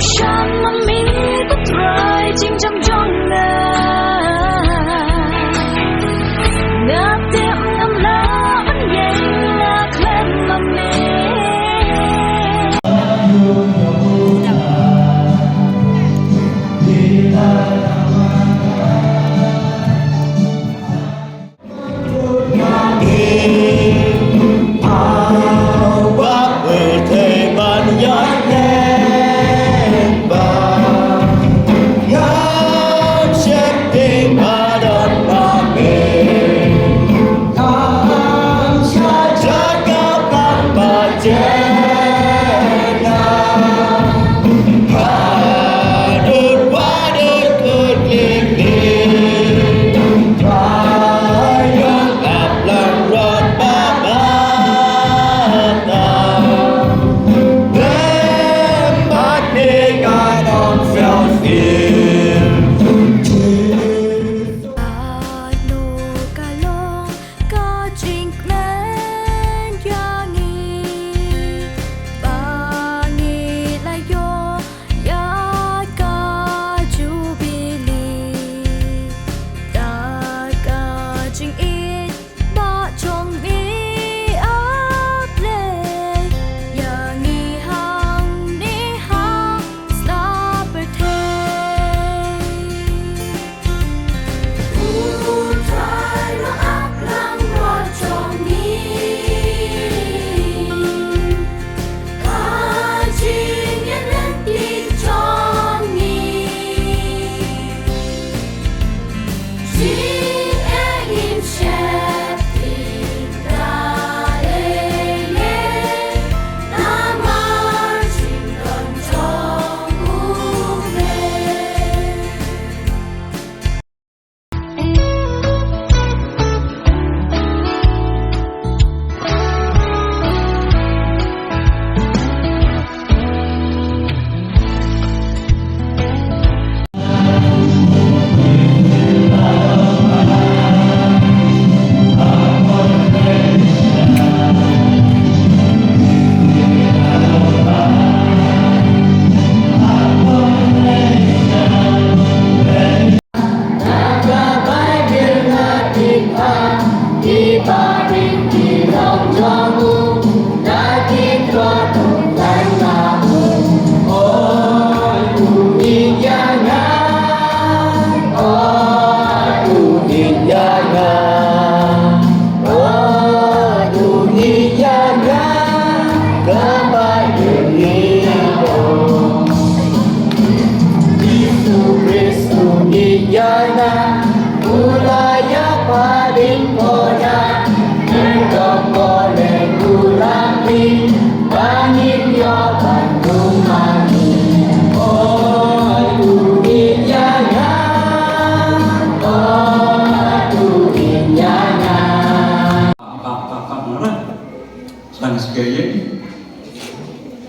Shan mà mi bất rơi chinh trăm trong ngã tiệm ngâm lá vẫn dành là khen mà mi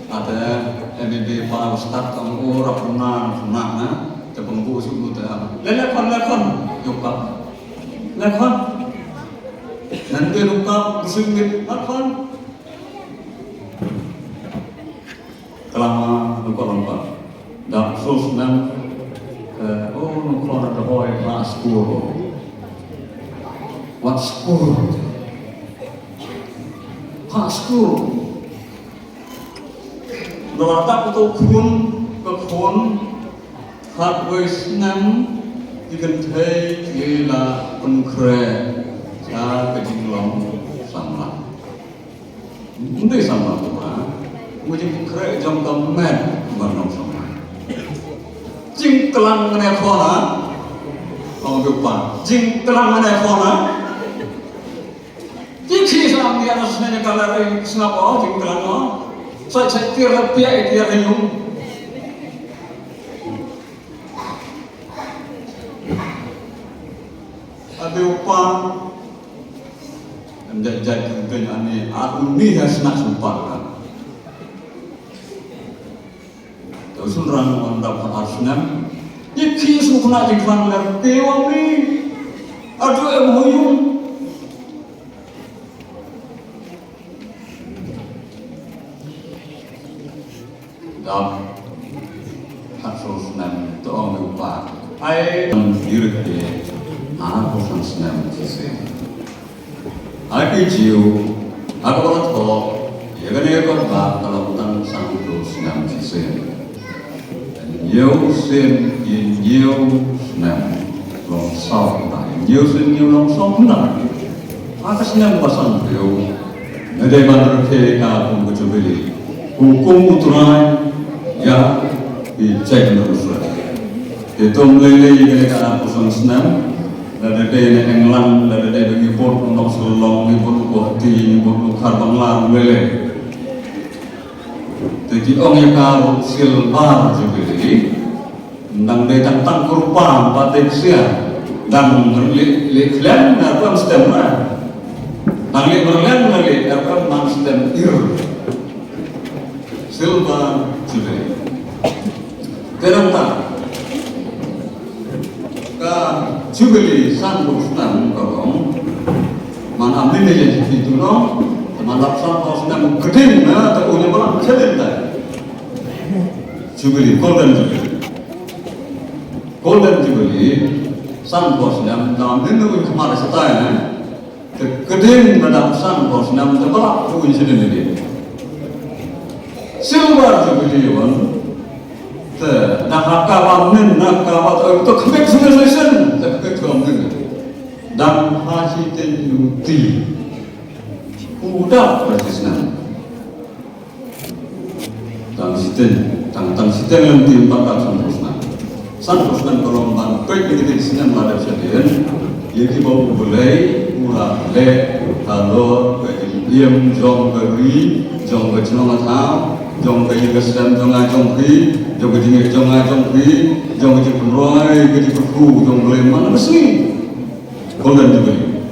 ada MBB Pak Ustadz kamu rapunan senangnya tepengku suku dah lekon yukap lekon nanti luka musingit lekon kelama luka lompat dak sus dan luka ada boy pak sepuluh wat sepuluh pak sepuluh Nolata untuk ke khun hạt với năm thì cần thấy như là con khre cha cái tình lòng sẵn lắm không thể sẵn lắm mà người con khre trong tâm mẹ mà nó sẵn lắm chính kelang này khó hả không được bạn chính kelang này khó hả chính khi làm gì nó sẽ như cái này snap ó chính kelang nó saya cetir rupiah dia ayung ada upah menjajah kemudian ini aku ni harus nak sumpah kan terus orang mendapat arsenal ini kisah nak diklan lerti wami aduh emoyung kasus nam to ong lupa ai diri ke aku sans nam sisi ai jiu aku orang to ya kan ya kan kalau tentang sang terus nam sisi nhiều xin nhiều nam lòng sau tại nhiều xin nhiều lòng sau cũng là atas nam pasan beliau ada mana mereka pun berjubili hukum uturan ya dicek terus itu mulai mereka pusing senam dari daerah England dari daerah import untuk selong import bukti import karbon lar mulai jadi orang yang kalau silbar jubili nang datang tang kurpa paten sia dan leklan apa mesti Nangli berlian nangli apa maksudnya silva jubili. Ternyata ka jubili sangat senang korong. Mana ambil aja itu no, mana sangat senang gede na terunya malah cerita. Jubili golden jubili sangat senang. Dalam ini kemarin setahun. Kedeng mendapat bos nam terbalak pun sendiri. Silver jubili wan, nak kawan itu kembali selesai, tak kembali. Dan hasil tenuti, udah persisnya. Dan sistem yang diimpakkan sangat kalau baik begitu sistem ada sedian, jadi bawa boleh. Mula le kalau diam jong beri jong berjenong atau jong beri kesedam jong ajong beri jong berjengik jong ajong beri jong berjengik roy berjengik berku jong boleh mana bersih golden jubili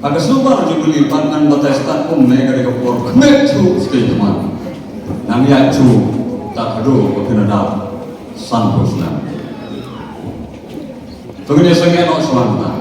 agak seluar jubili pangan batestan mereka dikepor kemek cu sekali teman namanya cu tak aduh kena dah santos nam begini sengen ok suanta